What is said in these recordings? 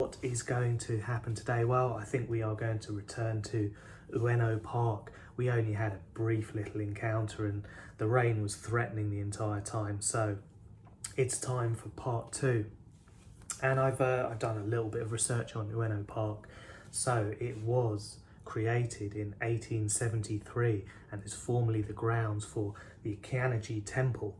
What is going to happen today? Well, I think we are going to return to Ueno Park. We only had a brief little encounter and the rain was threatening the entire time, so it's time for part 2. And I've done a little bit of research on Ueno Park. So it was created in 1873 and is formerly the grounds for the Kianaji Temple.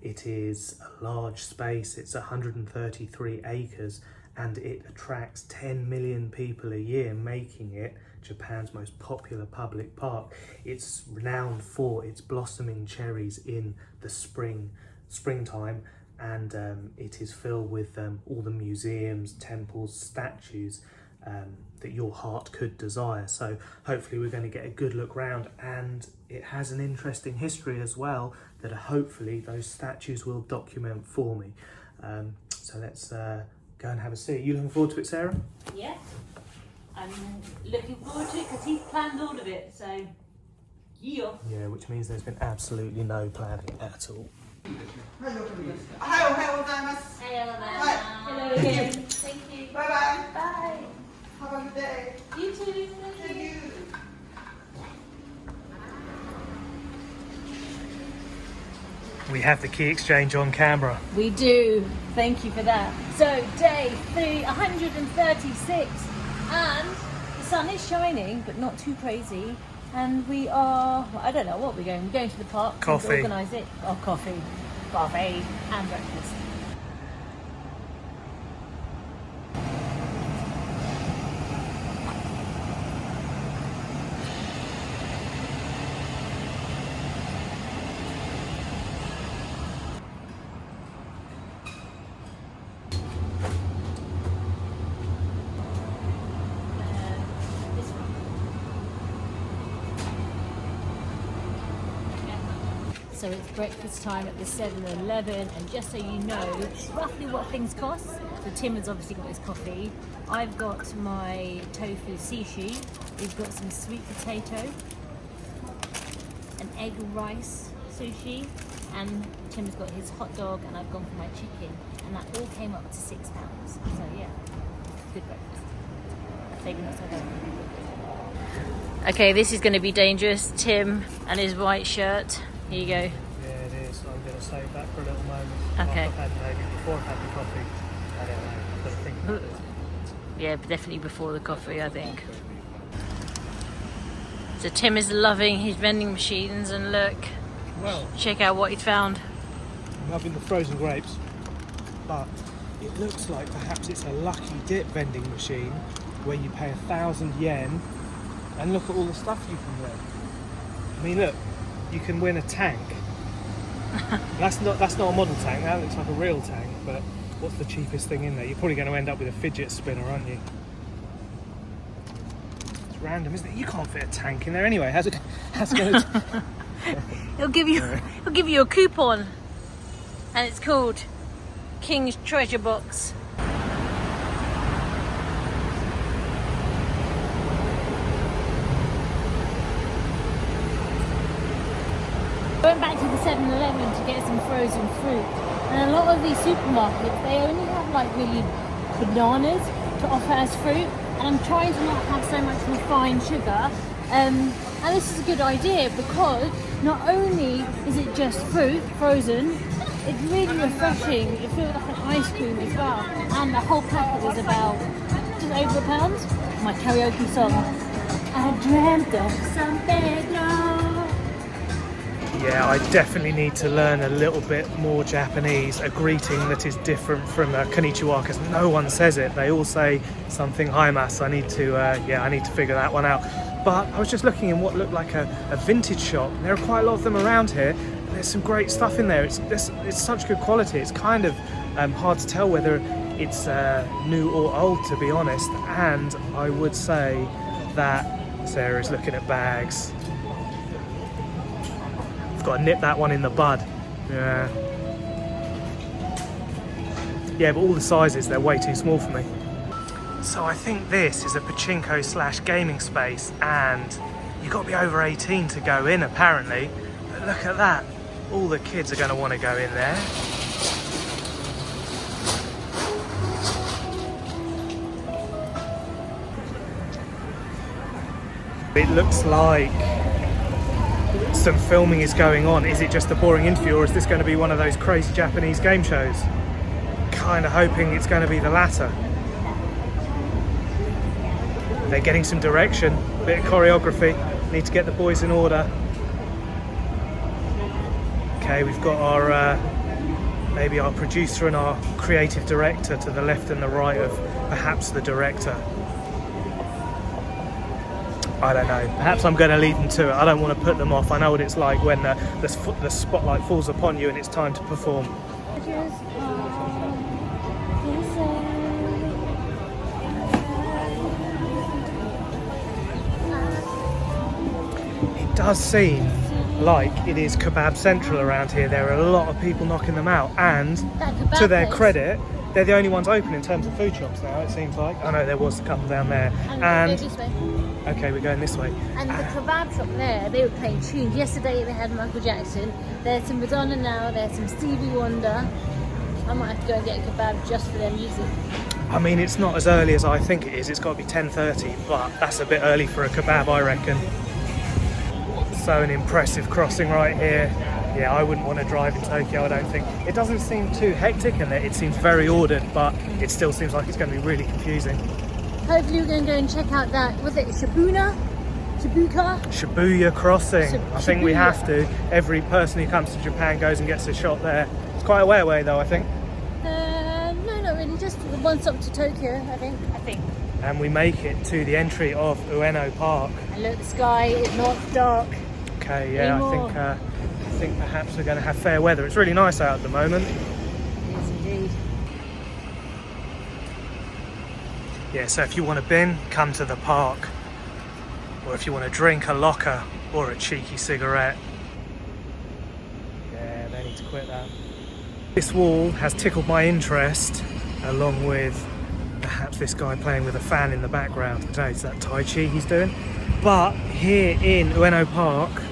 It is a large space, it's 133 acres, and it attracts 10 million people a year, making it Japan's most popular public park. It's renowned for its blossoming cherries in the springtime, and it is filled with all the museums, temples, statues that your heart could desire. So hopefully we're going to get a good look round, and it has an interesting history as well that hopefully those statues will document for me. So let's go and have a see. You looking forward to it, Sarah? Yeah, I'm looking forward to it because he's planned all of it, so yeah. Yeah, which means there's been absolutely no planning at all. Hello again. Thank you. Bye bye. Bye. Have a good day. You too. Thank you. We have the key exchange on camera. We do. Thank you for that. So day 336, and the sun is shining, but not too crazy. And we are, I don't know what we're going. We're going to the park. Coffee. To organise it. Oh, coffee, and breakfast. So it's breakfast time at the 7-Eleven, and just so you know roughly what things cost. So Tim has obviously got his coffee. I've got my tofu sushi. We've got some sweet potato, an egg rice sushi, and Tim's got his hot dog, and I've gone for my chicken, and that all came up to £6. So yeah, good breakfast. Maybe not so bad. Okay, this is going to be dangerous. Tim and his white shirt. Here you go. Yeah, it is. I'm going to save that for a little moment. Okay. After I've had maybe before I've had the coffee. I don't know. I've got to think about it. Yeah, definitely before the coffee, I think. So Tim is loving his vending machines, and look, Well, check out what he's found. I'm loving the frozen grapes, but it looks like perhaps it's a lucky dip vending machine where you pay 1,000 yen and look at all the stuff you can win. I mean, look, you can win a tank. That's not a model tank. That looks like a real tank. But what's the cheapest thing in there? You're probably going to end up with a fidget spinner, aren't you? It's random, isn't it? You can't fit a tank in there anyway. How's it going to? He'll give you a coupon, and it's called King's Treasure Box. Went back to the 7-Eleven to get some frozen fruit, and a lot of these supermarkets, they only have like really bananas to offer as fruit, and I'm trying to not have so much refined sugar, and this is a good idea because not only is it just fruit frozen, it's really refreshing. It feels like an ice cream as well, and the whole packet is about just over £1. My karaoke song, I dreamt of San Pedro. Yeah, I definitely need to learn a little bit more Japanese, a greeting that is different from konnichiwa, because no one says it. They all say something haimasu. I need to figure that one out. But I was just looking in what looked like a vintage shop. There are quite a lot of them around here. There's some great stuff in there. It's such good quality. It's kind of hard to tell whether it's new or old, to be honest. And I would say that Sarah's looking at bags. Got to nip that one in the bud. Yeah, but all the sizes, they're way too small for me. So I think this is a pachinko / gaming space, and you've got to be over 18 to go in apparently. But look at that, all the kids are going to want to go in there. It looks like some filming is going on. Is it just a boring interview, or is this going to be one of those crazy Japanese game shows? Kind of hoping it's going to be the latter. They're getting some direction, a bit of choreography. Need to get the boys in order. Okay, we've got our maybe our producer and our creative director to the left and the right of perhaps the director. I don't know. Perhaps I'm going to lead them to it. I don't want to put them off. I know what it's like when the spotlight falls upon you and it's time to perform. It does seem like it is kebab central around here. There are a lot of people knocking them out, and to their credit, they're the only ones open in terms of food shops now, it seems like. I know there was a couple down there. And this way. Okay, we're going this way. And the kebab shop there, they were playing tunes. Yesterday they had Michael Jackson. There's some Madonna now, there's some Stevie Wonder. I might have to go and get a kebab just for their music. I mean, it's not as early as I think it is. It's got to be 10:30, but that's a bit early for a kebab, I reckon. So an impressive crossing right here. Yeah, I wouldn't want to drive in Tokyo, I don't think. It doesn't seem too hectic and it seems very ordered, but it still seems like it's going to be really confusing. Hopefully we're going to go and check out that, was it Shibuya crossing. I think we have to. Every person who comes to Japan goes and gets a shot there. It's quite a way away though, I think. No, not really, just one stop to Tokyo, I think. And we make it to the entry of Ueno Park. And look, the sky is not dark. Okay, yeah, anymore. I think perhaps we're going to have fair weather. It's really nice out at the moment. Yes, indeed. Yeah, so if you want a bin, come to the park. Or if you want to drink, a locker or a cheeky cigarette. Yeah, they need to quit that. This wall has tickled my interest, along with perhaps this guy playing with a fan in the background. I don't know, it's that Tai Chi he's doing. But here in Ueno Park,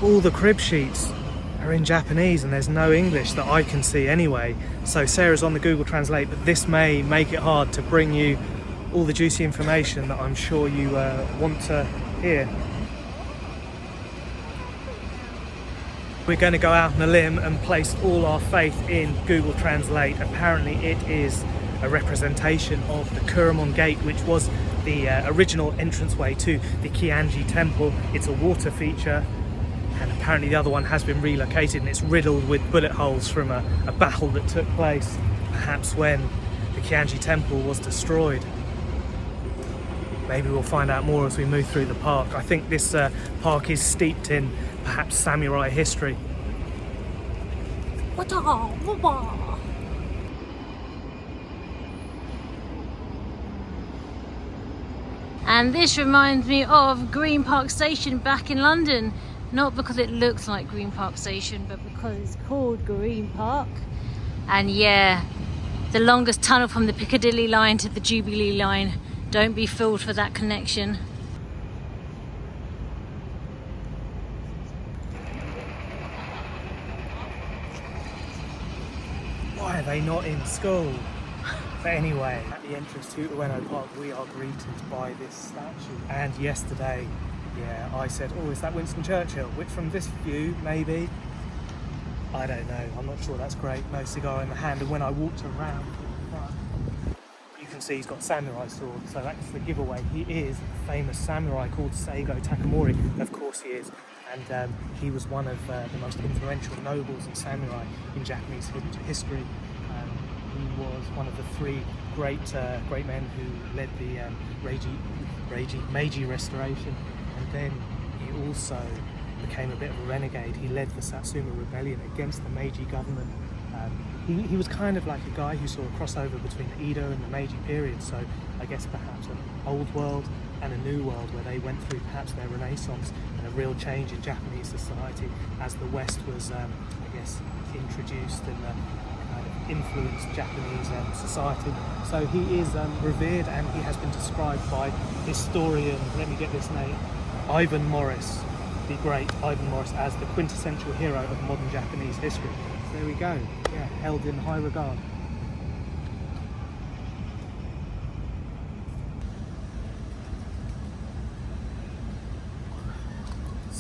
all the crib sheets are in Japanese and there's no English that I can see anyway. So Sarah's on the Google Translate, but this may make it hard to bring you all the juicy information that I'm sure you want to hear. We're going to go out on a limb and place all our faith in Google Translate. Apparently it is a representation of the Kuramon Gate, which was the original entranceway to the Kianji Temple. It's a water feature, and apparently the other one has been relocated and it's riddled with bullet holes from a battle that took place, perhaps when the Kianji Temple was destroyed. Maybe we'll find out more as we move through the park. I think this park is steeped in perhaps samurai history. And this reminds me of Green Park Station back in London. Not because it looks like Green Park Station, but because it's called Green Park. And yeah, the longest tunnel from the Piccadilly line to the Jubilee line. Don't be fooled for that connection. Why are they not in school? But anyway, at the entrance to Ueno Park, we are greeted by this statue. And yesterday, yeah, I said, oh, is that Winston Churchill? Which from this view, maybe. I don't know, I'm not sure, that's great. No cigar in the hand. And when I walked around the front, you can see he's got samurai sword, so that's the giveaway. He is a famous samurai called Seigo Takamori. Of course he is. And he was one of the most influential nobles and samurai in Japanese history. He was one of the three great men who led the Meiji Restoration, and then he also became a bit of a renegade. He led the Satsuma Rebellion against the Meiji government. He was kind of like a guy who saw a crossover between the Edo and the Meiji period, so I guess perhaps an old world and a new world where they went through perhaps their renaissance and a real change in Japanese society as the West was, I guess, introduced and kind of influenced Japanese society. So he is revered, and he has been described by historian, let me get this name, Ivan Morris, the great Ivan Morris, as the quintessential hero of modern Japanese history. So there we go, yeah, held in high regard.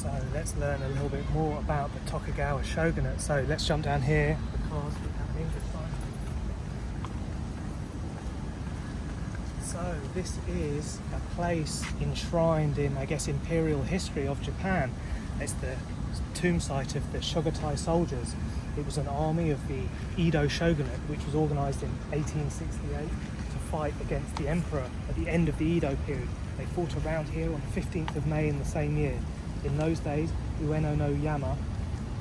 So let's learn a little bit more about the Tokugawa shogunate. So let's jump down here because we have an English sign. So this is a place enshrined in, I guess, imperial history of Japan. It's the tomb site of the Shugotai soldiers. It was an army of the Edo shogunate which was organised in 1868 to fight against the emperor at the end of the Edo period. They fought around here on the 15th of May in the same year. In those days, Ueno no Yama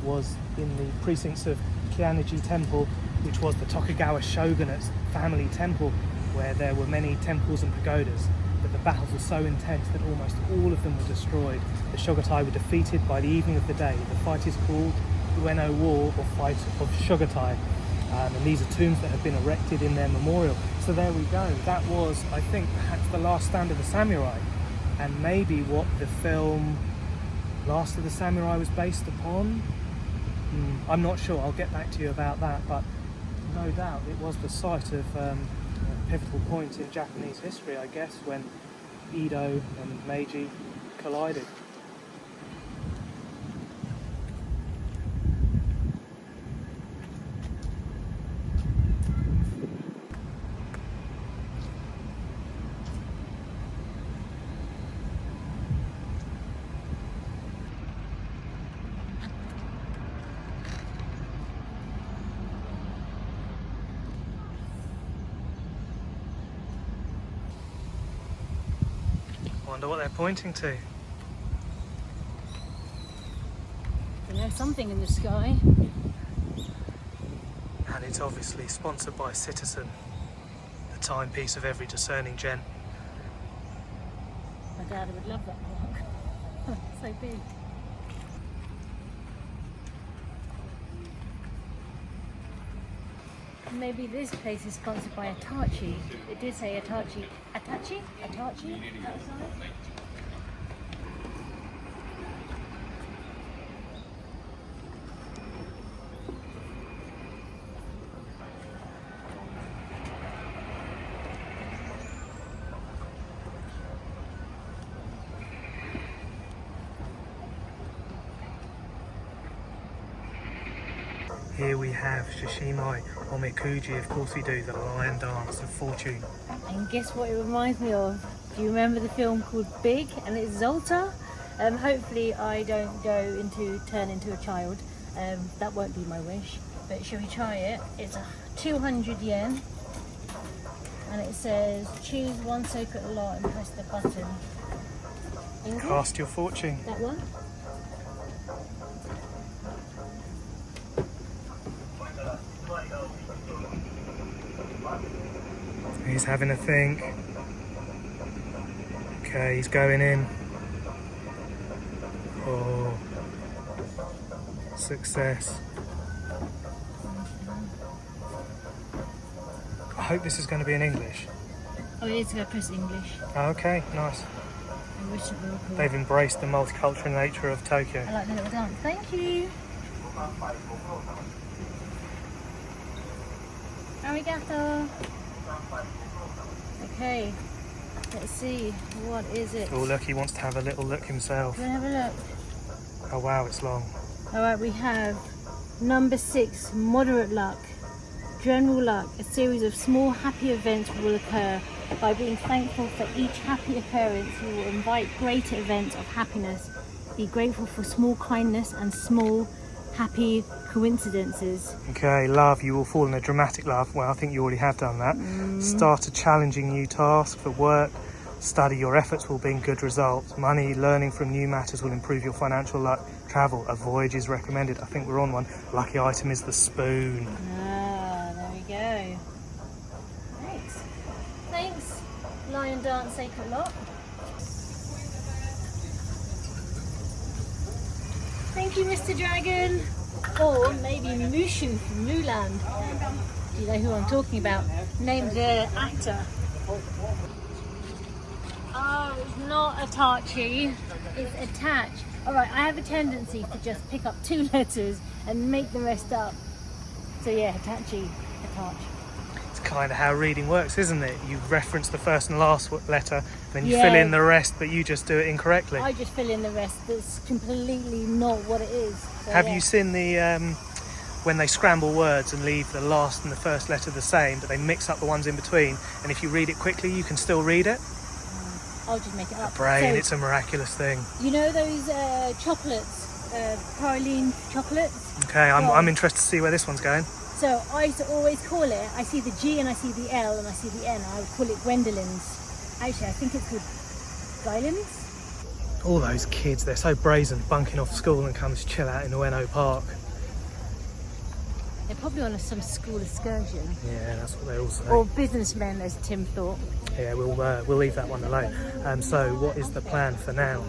was in the precincts of Kianiji Temple, which was the Tokugawa shogunate's family temple, where there were many temples and pagodas. But the battles were so intense that almost all of them were destroyed. The Shugotai were defeated by the evening of the day. The fight is called Ueno War, or Fight of Shugotai. And these are tombs that have been erected in their memorial. So there we go. That was, I think, perhaps the last stand of the samurai, and maybe what the film Last of the Samurai was based upon. I'm not sure. I'll get back to you about that, but no doubt it was the site of a pivotal point in Japanese history, I guess, when Edo and Meiji collided. Wonder what they're pointing to. There's something in the sky. And it's obviously sponsored by Citizen, the timepiece of every discerning gent. My dad would love that clock. So big. Maybe this place is sponsored by Atachi. It did say Atachi. Atachi? Atachi? Outside? Here we have Shishimai Omikuji, of course we do, the lion dance of fortune. And guess what it reminds me of? Do you remember the film called Big? And it's Zoltar. Hopefully I don't turn into a child. That won't be my wish. But shall we try it? It's 200 yen. And it says choose one sacred lot and press the button. English? Cast your fortune. That one? He's having a think. Okay, he's going in. Oh, success. I hope this is going to be in English. Oh, it is going to press English. Okay, nice. I wish it were cool. They've embraced the multicultural nature of Tokyo. I like the little dance. Thank you. Arigato. Okay, let's see. What is it? Oh, look, he wants to have a little look himself. Do you want to have a look? Oh, wow, it's long. Alright, we have number 6, moderate luck. General luck, a series of small happy events will occur. By being thankful for each happy occurrence, you will invite greater events of happiness. Be grateful for small kindness and small happy coincidences. Okay, love, you will fall in a dramatic love. Well, I think you already have done that. Start a challenging new task for work. Study, your efforts will bring good results. Money, learning from new matters will improve your financial luck. Travel, a voyage is recommended. I think we're on one. Lucky item is the spoon. Ah, there we go. Thanks. Thanks, Lion Dance Sacred Lot. Thank you, Mr. Dragon. Or maybe Mushu from Mulan. You know who I'm talking about. Named the actor. Oh, it's not Atachi. It's Attach. Alright, I have a tendency to just pick up 2 letters and make the rest up. So yeah, Hitachi, Attach. It's kind of how reading works, isn't it? You reference the first and last letter, then you Yeah. fill in the rest, but you just do it incorrectly. I just fill in the rest. That's completely not what it is. So, Have yeah. you seen the when they scramble words and leave the last and the first letter the same, but they mix up the ones in between, and if you read it quickly, you can still read it? I'll just make it up. Brain, So, it's a miraculous thing. you know those chocolates, praline chocolates? Okay, Well- I'm interested to see where this one's going. So I used to always call it, I see the G and I see the L and I see the N, I would call it Gwendolyn's. Actually, I think it's called Guylin's. All those kids, they're so brazen, bunking off school and come to chill out in Ueno Park. They're probably on some school excursion. Yeah, that's what they all say. Or businessmen, as Tim thought. Yeah, we'll leave that one alone. So what is the plan for now?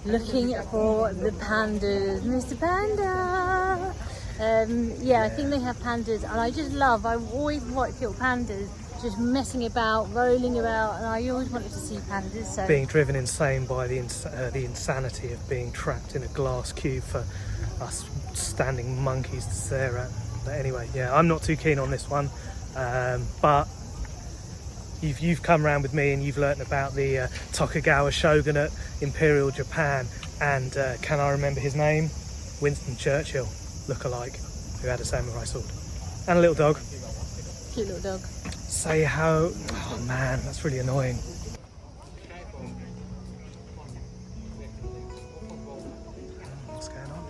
Looking for the pandas, Mr. Panda. Yeah, I think they have pandas, and I've always watched little pandas just messing about, rolling about, and I always wanted to see pandas. So Being driven insane by the insanity of being trapped in a glass cube for us standing monkeys to stare at. But anyway, yeah, I'm not too keen on this one. But you've come round with me and you've learnt about the Tokugawa shogunate, Imperial Japan, and can I remember his name? Winston Churchill, look-alike, who had a samurai sword and a little dog. cute little dog. Say how... Oh man, that's really annoying. What's going on?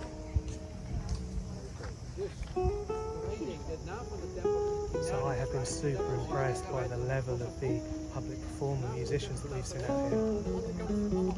So I have been super impressed by the level of the public performer musicians that we've seen out here.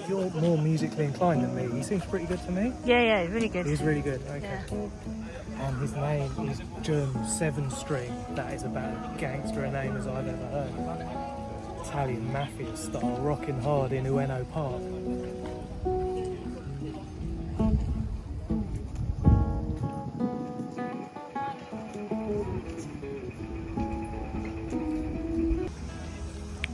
You're more musically inclined than me. He seems pretty good to me. Yeah, really good. He's really good. Okay. Yeah. And his name is Jun 7 String. That is about as gangster a name as I've ever heard. Italian mafia style, rocking hard in Ueno Park.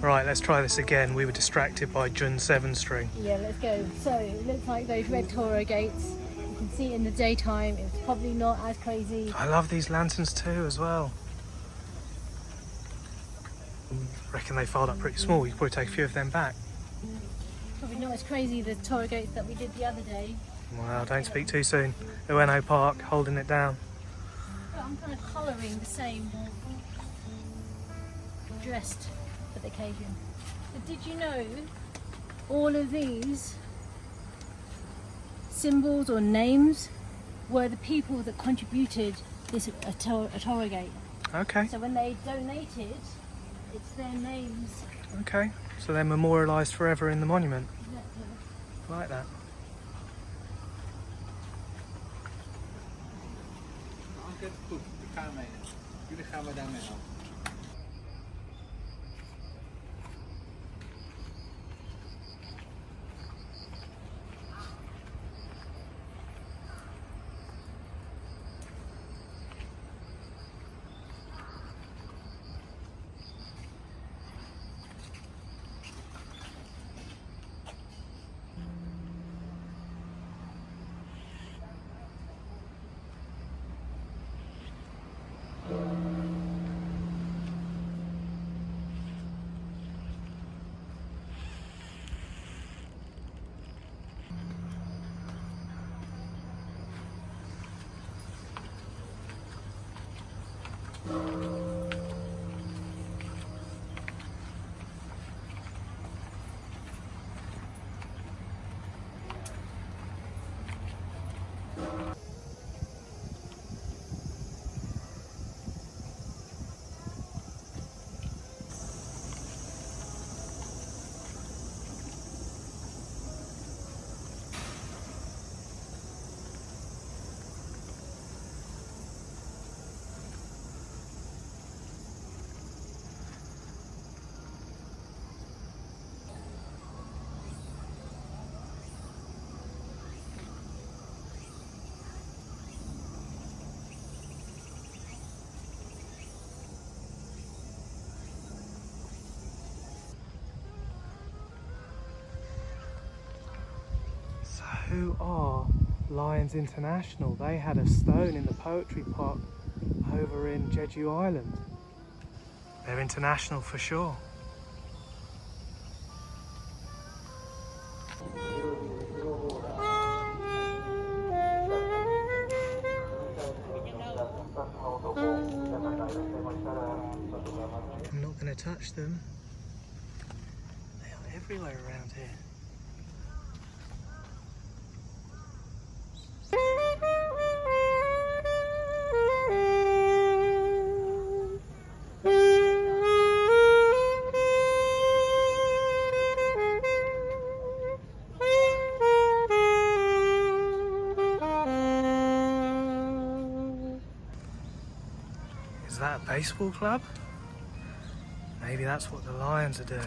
Right, let's try this again. We were distracted by Jun 7 String. Yeah, let's go. So it looks like those red Toro gates. You can see it in the daytime. It's probably not as crazy. I love these lanterns too as well. Reckon they filed up pretty small. You could probably take a few of them back. Probably not as crazy the Toro gates that we did the other day. Well, don't speak too soon. Ueno Park, holding it down. But I'm kind of colouring the same, dressed for the occasion. But did you know all of these symbols or names were the people that contributed this a Toro gate? Okay, So when they donated, it's their names. okay. So they're memorialised forever in the monument. Exactly. Like that. Goed, ik ga mee. Jullie gaan me daarmee helpen. Who are Lions International? They had a stone in the poetry pot over in Jeju Island. They're international for sure. I'm not going to touch them. They are everywhere around here. Is that a baseball club? Maybe that's what the Lions are doing.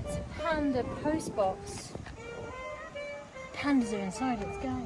It's a panda post box. Pandas are inside, let's go.